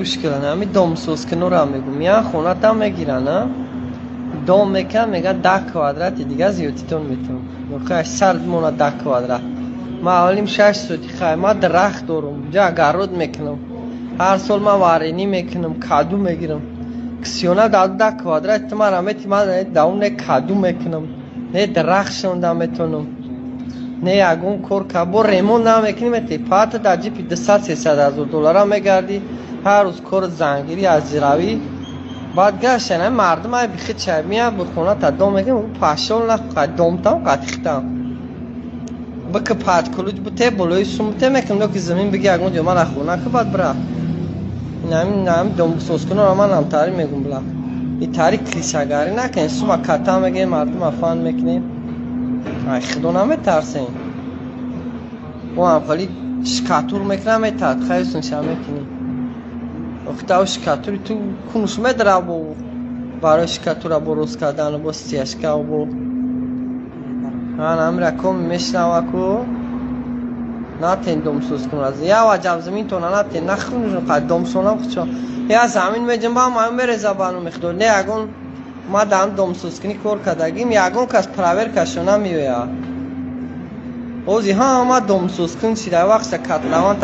مشکل نمی دام سوز که نورم میگم میان خونه تا میگیرن دام میکنم میگه 10 کوادرات دیگه زیادیتون میتونم نخواهش سرد مونه 10 کوادرات ما اولیم 6 سوتی خواهی ما درخت دارم جا گرود میکنم هر سال ما وارینی میکنم کادو میگیرم کسیونه داد 10 کوادرات ما رمیتی ما داون نه کادو میکنم نه درخت شونده میتونم نه یگون کار که با ریمون نمیکنیم پات در جیپی 200-300 هزار دلار میگردی هر روز کار زنگیری از زیراوی بعد گشتن مردم های بخید چه میان بخونه تا دوم میگم او پاشون نخواه دومتم قطختم بکه پات کلوج بوده بلوی سومته میکنم دو که زمین بگی اگون دیو من نخونه که باید برا نمی دوم سوز کنو را من هم تاری میگم بلا این تاری کلیساگاری نکن سوما کتا میگه مردم افان میکنیم ای خدا نمیترسین او هم خالی شکاتور میکنم ایتاد خیلی سنشم میکنیم وقتی او شکاتوری تو کنوش میدره و برای شکاتور بروز کردن و با سیشکه و با من هم رکم میشنوه که نتین دوم سوز کنم از یا وجب زمین تو نتین نخونشون قد دوم سونم خودشون یا زمین میجم با هم بره زبانو میخدور نه اگون ما دام دوم سوز کنی کار کدگیم یگون کس پراور کشونه میویا اوزی ها ما دوم سوز کن شده وقت کتلوان